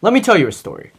Let me tell you a story.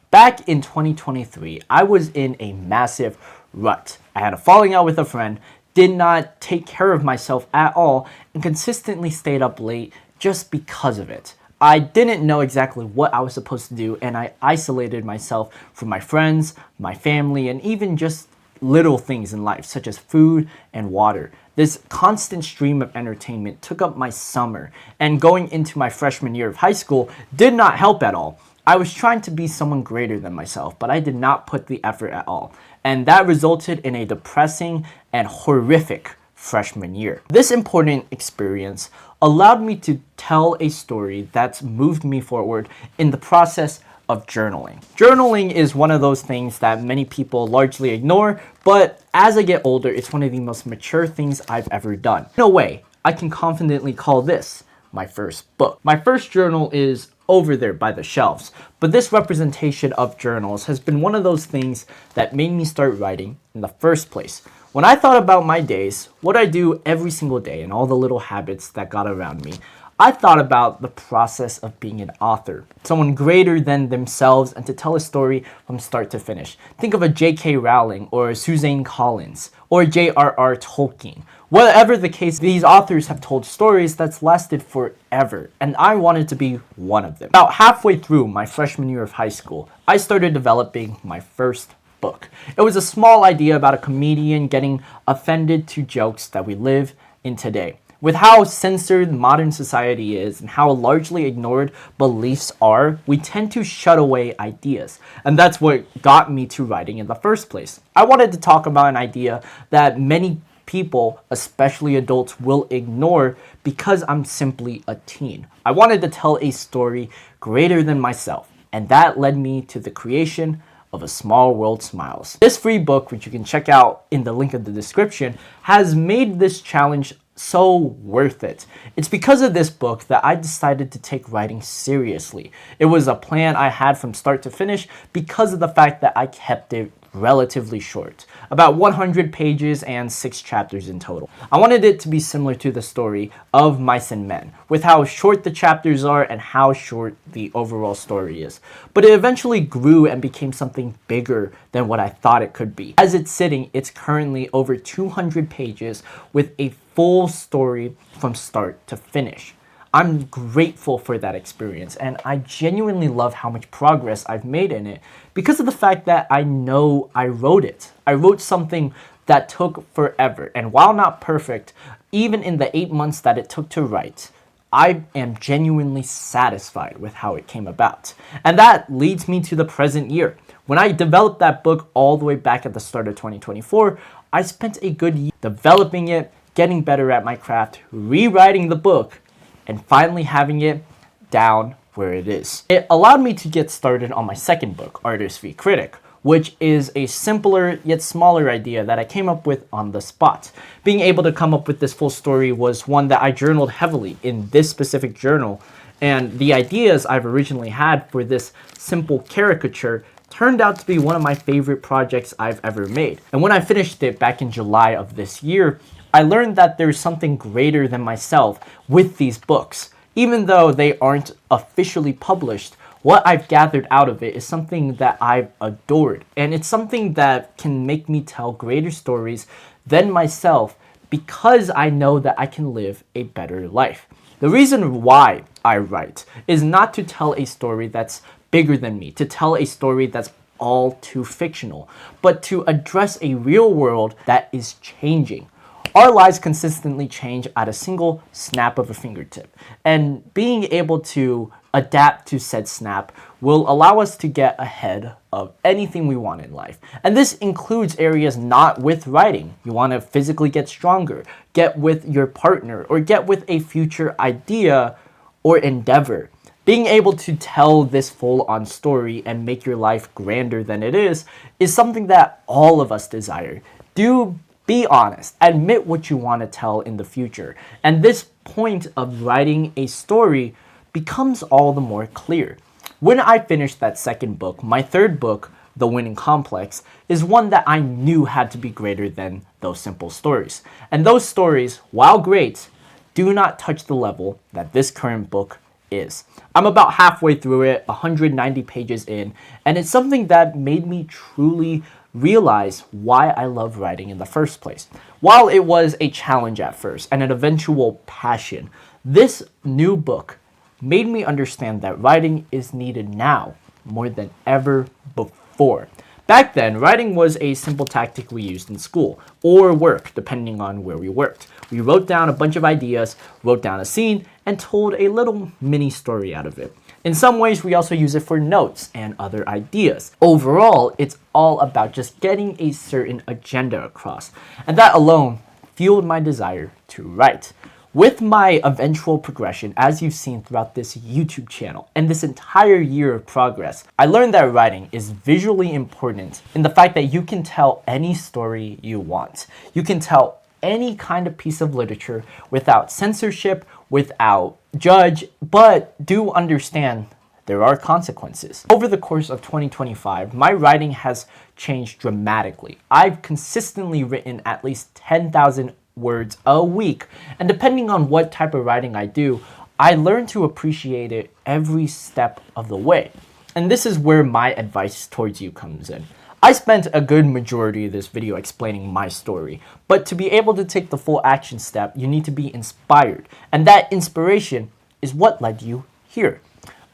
Back in 2023, I was in a massive rut. I had a falling out with a friend, did not take care of myself at all, and consistently stayed up late just because of it. I didn't know exactly what I was supposed to do, and I isolated myself from my friends, my family, and even just little things in life, such as food and water. This constant stream of entertainment took up my summer, and going into my freshman year of high school did not help at all. I was trying to be someone greater than myself, but I did not put the effort at all. And that resulted in a depressing and horrific freshman year. This important experience allowed me to tell a story that's moved me forward in the process of journaling. Journaling is one of those things that many people largely ignore, but as I get older, it's one of the most mature things I've ever done. In a way, I can confidently call this my first book. My first journal is over there by the shelves, but this representation of journals has been one of those things that made me start writing in the first place. When I thought about my days, what I do every single day, and all the little habits that got around me, I thought about the process of being an author, someone greater than themselves, and to tell a story from start to finish. Think of a J.K. Rowling or Suzanne Collins or J.R.R. Tolkien. Whatever the case, these authors have told stories that's lasted forever, and I wanted to be one of them. About halfway through my freshman year of high school, I started developing my first book. It was a small idea about a comedian getting offended to jokes that we live in today. With how censored modern society is and how largely ignored beliefs are, we tend to shut away ideas. And that's what got me to writing in the first place. I wanted to talk about an idea that many people, especially adults, will ignore because I'm simply a teen. I wanted to tell a story greater than myself, and that led me to the creation of A Small World Smiles. This free book, which you can check out in the link in the description, has made this challenge so worth it. It's because of this book that I decided to take writing seriously. It was a plan I had from start to finish because of the fact that I kept it relatively short, about 100 pages and 6 chapters in total. I wanted it to be similar to the story of Mice and Men, with how short the chapters are and how short the overall story is. But it eventually grew and became something bigger than what I thought it could be. As it's sitting, it's currently over 200 pages with a full story from start to finish. I'm grateful for that experience, and I genuinely love how much progress I've made in it because of the fact that I know I wrote it. I wrote something that took forever, and while not perfect, even in the 8 months that it took to write, I am genuinely satisfied with how it came about. And that leads me to the present year. When I developed that book all the way back at the start of 2024, I spent a good year developing it, getting better at my craft, rewriting the book, and finally having it down where it is. It allowed me to get started on my second book, Artist v. Critic, which is a simpler yet smaller idea that I came up with on the spot. Being able to come up with this full story was one that I journaled heavily in this specific journal, and the ideas I've originally had for this simple caricature turned out to be one of my favorite projects I've ever made. And when I finished it back in July of this year, I learned that there's something greater than myself with these books. Even though they aren't officially published, what I've gathered out of it is something that I've adored. And it's something that can make me tell greater stories than myself because I know that I can live a better life. The reason why I write is not to tell a story that's bigger than me, to tell a story that's all too fictional, but to address a real world that is changing. Our lives consistently change at a single snap of a fingertip, and being able to adapt to said snap will allow us to get ahead of anything we want in life. And this includes areas not with writing. You want to physically get stronger, get with your partner, or get with a future idea or endeavor. Being able to tell this full-on story and make your life grander than it is something that all of us desire. Be honest. Admit what you want to tell in the future. And this point of writing a story becomes all the more clear. When I finished that second book, my third book, The Winning Complex, is one that I knew had to be greater than those simple stories. And those stories, while great, do not touch the level that this current book is. I'm about halfway through it, 190 pages in, and it's something that made me truly realize why I love writing in the first place. While it was a challenge at first and an eventual passion, this new book made me understand that writing is needed now more than ever before. Back then, writing was a simple tactic we used in school or work, depending on where we worked. We wrote down a bunch of ideas, wrote down a scene, and told a little mini story out of it. In some ways, we also use it for notes and other ideas. Overall, it's all about just getting a certain agenda across, and that alone fueled my desire to write. With my eventual progression, as you've seen throughout this YouTube channel and this entire year of progress, I learned that writing is visually important in the fact that you can tell any story you want. You can tell any kind of piece of literature without censorship, without judge, but do understand there are consequences. Over the course of 2025, my writing has changed dramatically. I've consistently written at least 10,000 words a week, and depending on what type of writing I do, I learn to appreciate it every step of the way. And this is where my advice towards you comes in. I spent a good majority of this video explaining my story, but to be able to take the full action step, you need to be inspired, and that inspiration is what led you here.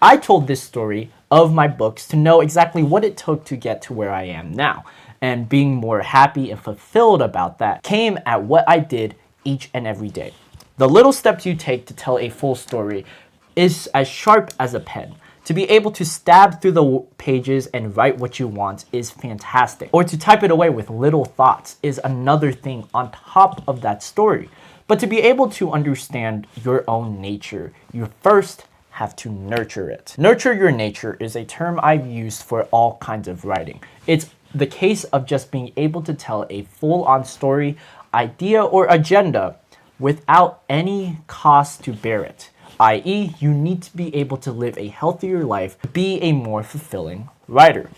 I told this story of my books to know exactly what it took to get to where I am now. And being more happy and fulfilled about that came at what I did each and every day. The little steps you take to tell a full story is as sharp as a pen. To be able to stab through the pages and write what you want is fantastic. Or to type it away with little thoughts is another thing on top of that story. But to be able to understand your own nature, you first have to nurture it. Nurture your nature is a term I've used for all kinds of writing. It's the case of just being able to tell a full-on story, idea, or agenda without any cost to bear it, i.e., you need to be able to live a healthier life, be a more fulfilling writer.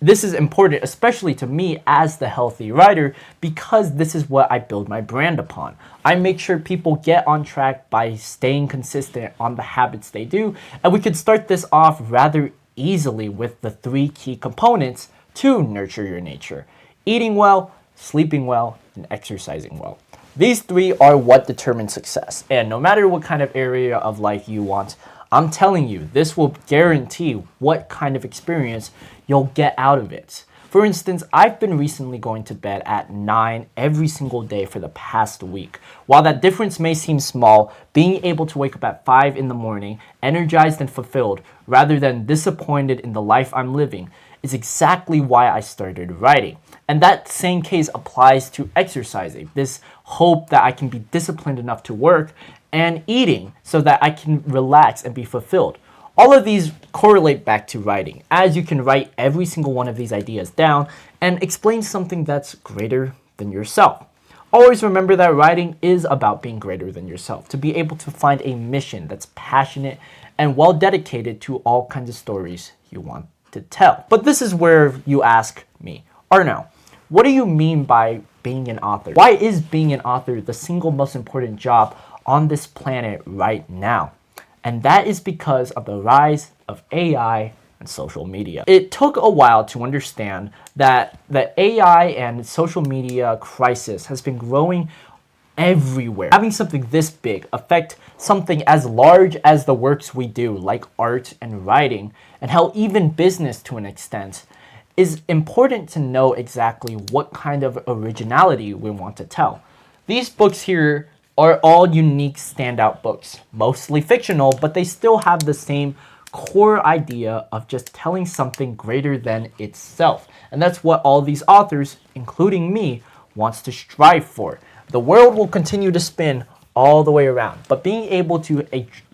This is important, especially to me as the healthy writer, because this is what I build my brand upon. I make sure people get on track by staying consistent on the habits they do, and we could start this off rather easily with the 3 key components to nurture your nature: eating well, sleeping well, and exercising well. These 3 are what determine success, and no matter what kind of area of life you want, I'm telling you, this will guarantee what kind of experience you'll get out of it. For instance, I've been recently going to bed at 9 every single day for the past week. While that difference may seem small, being able to wake up at 5 in the morning, energized and fulfilled, rather than disappointed in the life I'm living, is exactly why I started writing. And that same case applies to exercising. This hope that I can be disciplined enough to work, and eating so that I can relax and be fulfilled. All of these correlate back to writing, as you can write every single one of these ideas down and explain something that's greater than yourself. Always remember that writing is about being greater than yourself, to be able to find a mission that's passionate and well dedicated to all kinds of stories you want to tell. But this is where you ask me, Arnel, what do you mean by being an author? Why is being an author the single most important job on this planet right now? And that is because of the rise of AI and social media. It took a while to understand that the AI and social media crisis has been growing everywhere. Having something this big affect something as large as the works we do, like art and writing, and how even business to an extent, is important to know exactly what kind of originality we want to tell. These books here are all unique standout books, mostly fictional, but they still have the same core idea of just telling something greater than itself. And that's what all these authors, including me, wants to strive for. The world will continue to spin all the way around, but being able to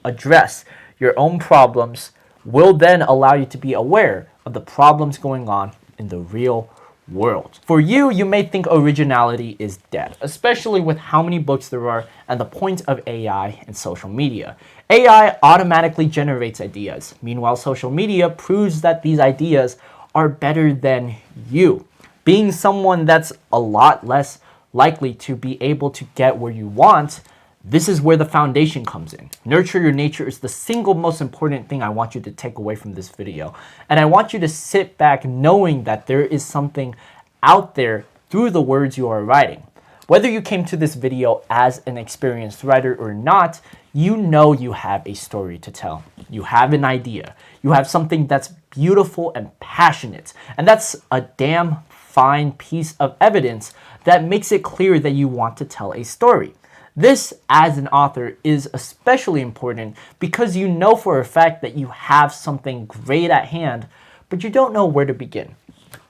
address your own problems will then allow you to be aware of the problems going on in the real world. For you, you may think originality is dead, especially with how many books there are and the point of AI and social media. AI automatically generates ideas. Meanwhile, social media proves that these ideas are better than you. Being someone that's a lot less likely to be able to get where you want, This is where the foundation comes in. Nurture your nature is the single most important thing I want you to take away from this video. And I want you to sit back knowing that there is something out there through the words you are writing. Whether you came to this video as an experienced writer or not, you know you have a story to tell. You have an idea. You have something that's beautiful and passionate. And that's a damn fine piece of evidence that makes it clear that you want to tell a story. This, as an author, is especially important because you know for a fact that you have something great at hand, but you don't know where to begin.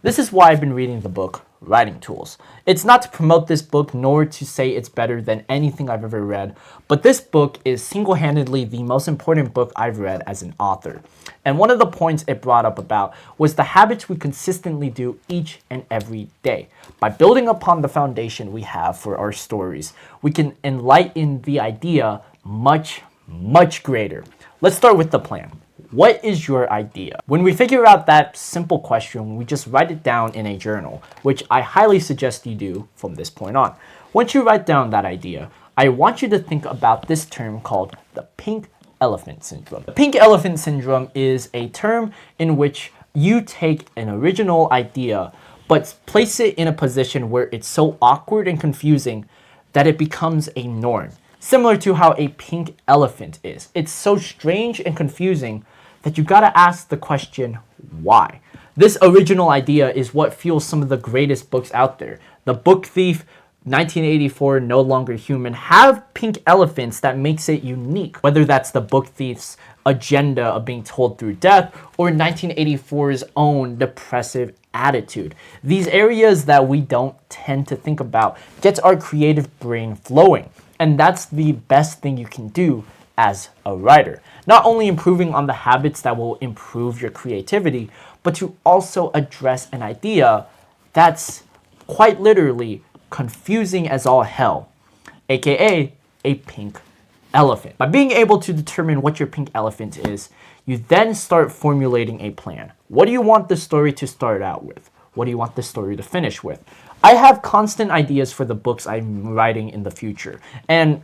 This is why I've been reading the book, Writing Tools. It's not to promote this book nor to say it's better than anything I've ever read, but this book is single-handedly the most important book I've read as an author. And one of the points it brought up about was the habits we consistently do each and every day. By building upon the foundation we have for our stories, we can enlighten the idea much, much greater. Let's start with the plan. What is your idea? When we figure out that simple question, we just write it down in a journal, which I highly suggest you do from this point on. Once you write down that idea, I want you to think about this term called the pink elephant syndrome. The pink elephant syndrome is a term in which you take an original idea, but place it in a position where it's so awkward and confusing that it becomes a norm. Similar to how a pink elephant is. It's so strange and confusing that you gotta ask the question, why? This original idea is what fuels some of the greatest books out there. The Book Thief, 1984, No Longer Human, have pink elephants that makes it unique. Whether that's the Book Thief's agenda of being told through death or 1984's own depressive attitude. These areas that we don't tend to think about gets our creative brain flowing. And that's the best thing you can do as a writer. Not only improving on the habits that will improve your creativity, but to also address an idea that's quite literally confusing as all hell, aka a pink elephant. By being able to determine what your pink elephant is, you then start formulating a plan. What do you want the story to start out with? What do you want the story to finish with? I have constant ideas for the books I'm writing in the future, and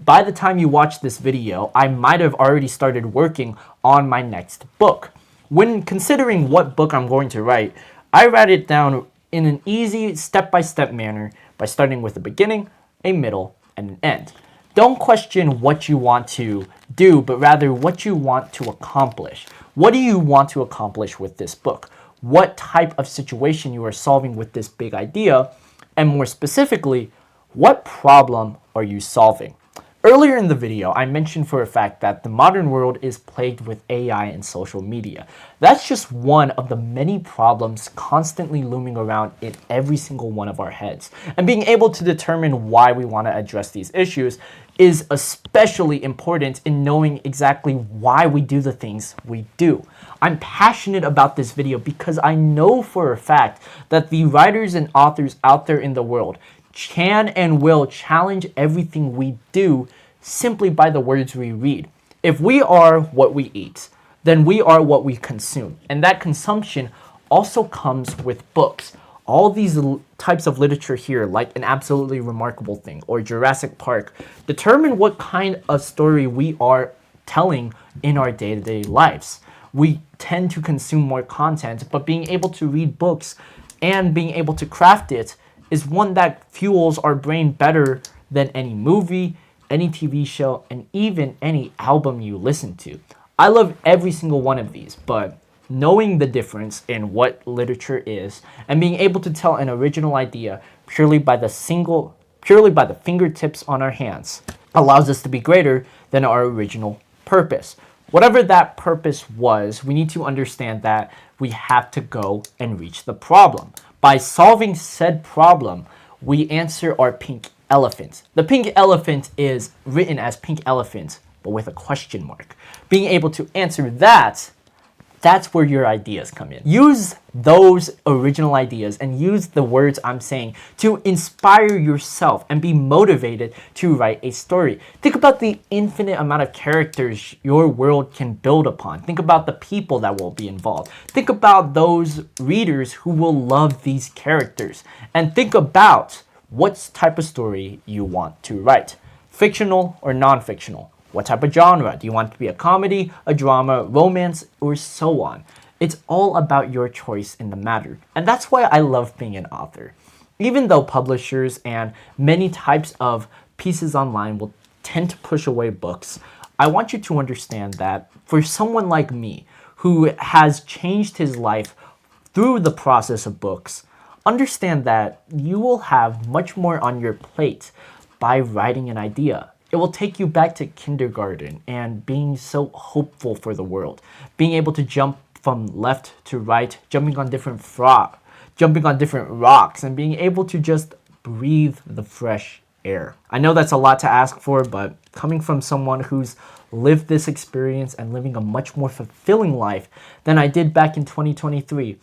by the time you watch this video, I might have already started working on my next book. When considering what book I'm going to write, I write it down in an easy step-by-step manner by starting with a beginning, a middle, and an end. Don't question what you want to do, but rather what you want to accomplish. What do you want to accomplish with this book? What type of situation you are solving with this big idea? And more specifically, what problem are you solving? Earlier in the video, I mentioned for a fact that the modern world is plagued with AI and social media. That's just one of the many problems constantly looming around in every single one of our heads. And being able to determine why we want to address these issues is especially important in knowing exactly why we do the things we do. I'm passionate about this video because I know for a fact that the writers and authors out there in the world can and will challenge everything we do simply by the words we read. If we are what we eat, then we are what we consume. And that consumption also comes with books. All these types of literature here, like An Absolutely Remarkable Thing or Jurassic Park, determine what kind of story we are telling in our day-to-day lives. We tend to consume more content, but being able to read books and being able to craft it is one that fuels our brain better than any movie, any TV show, and even any album you listen to. I love every single one of these, but knowing the difference in what literature is and being able to tell an original idea purely by the fingertips on our hands allows us to be greater than our original purpose. Whatever that purpose was, we need to understand that we have to go and reach the problem. By solving said problem, we answer our pink elephant. The pink elephant is written as pink elephant, but with a question mark. Being able to answer that, that's where your ideas come in. Use those original ideas and use the words I'm saying to inspire yourself and be motivated to write a story. Think about the infinite amount of characters your world can build upon. Think about the people that will be involved. Think about those readers who will love these characters. And think about what type of story you want to write. Fictional or non-fictional? What type of genre? Do you want it to be a comedy, a drama, romance, or so on? It's all about your choice in the matter. And that's why I love being an author. Even though publishers and many types of pieces online will tend to push away books, I want you to understand that for someone like me who has changed his life through the process of books, understand that you will have much more on your plate by writing an idea. It will take you back to kindergarten and being so hopeful for the world, being able to jump from left to right, jumping on different rocks, and being able to just breathe the fresh air. I know that's a lot to ask for, but coming from someone who's lived this experience and living a much more fulfilling life than I did back in 2023,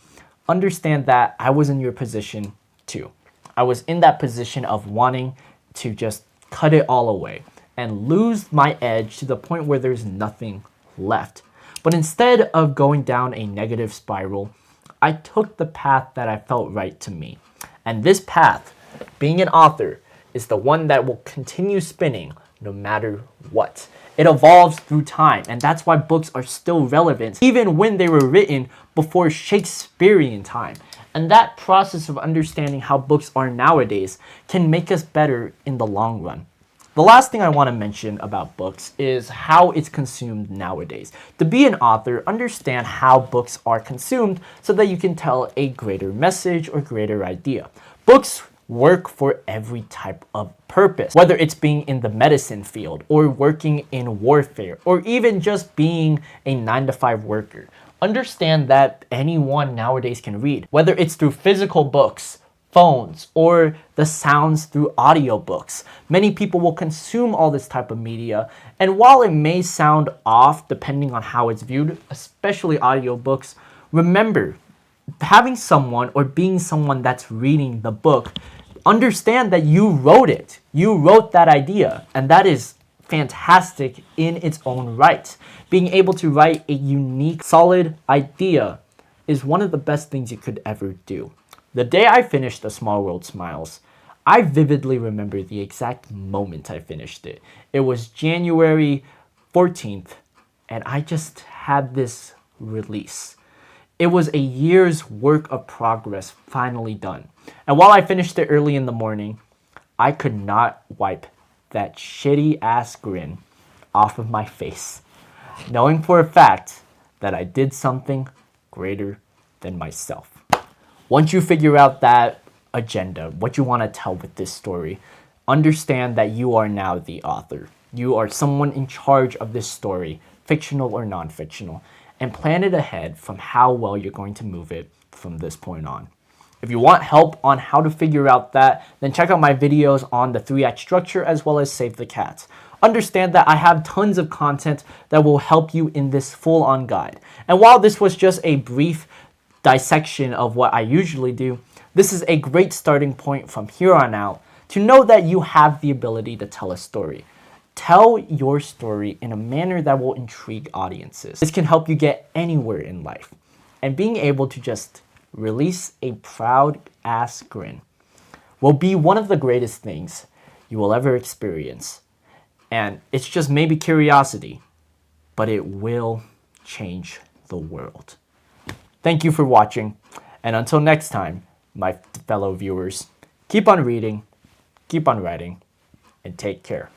understand that I was in your position too. I was in that position of wanting to just cut it all away and lose my edge to the point where there's nothing left. But instead of going down a negative spiral, I took the path that I felt right to me. And this path, being an author, is the one that will continue spinning no matter what. It evolves through time, and that's why books are still relevant, even when they were written before Shakespearean time. And that process of understanding how books are nowadays can make us better in the long run. The last thing I want to mention about books is how it's consumed nowadays. To be an author, understand how books are consumed so that you can tell a greater message or greater idea. Books work for every type of purpose, whether it's being in the medicine field or working in warfare or even just being a 9-to-5 worker. Understand that anyone nowadays can read, whether it's through physical books, phones, or the sounds through audiobooks. Many people will consume all this type of media, and while it may sound off depending on how it's viewed, especially audiobooks, remember, having someone or being someone that's reading the book, understand that you wrote it. You wrote that idea, and that is fantastic in its own right. Being able to write a unique, solid idea is one of the best things you could ever do. The day I finished A Small World Smiles, I vividly remember the exact moment I finished it. It was January 14th, and I just had this release. It was a year's work of progress finally done. And while I finished it early in the morning, I could not wipe that shitty ass grin off of my face, knowing for a fact that I did something greater than myself. Once you figure out that agenda, what you want to tell with this story, understand that you are now the author. You are someone in charge of this story, fictional or non-fictional, and plan it ahead from how well you're going to move it from this point on. If you want help on how to figure out that, then check out my videos on the 3-act structure as well as Save the Cat. Understand that I have tons of content that will help you in this full-on guide. And while this was just a brief dissection of what I usually do, this is a great starting point from here on out to know that you have the ability to tell a story. Tell your story in a manner that will intrigue audiences. This can help you get anywhere in life. And being able to just release a proud ass grin will be one of the greatest things you will ever experience. And it's just maybe curiosity, but it will change the world. Thank you for watching, and until next time, my fellow viewers, keep on reading, keep on writing, and take care.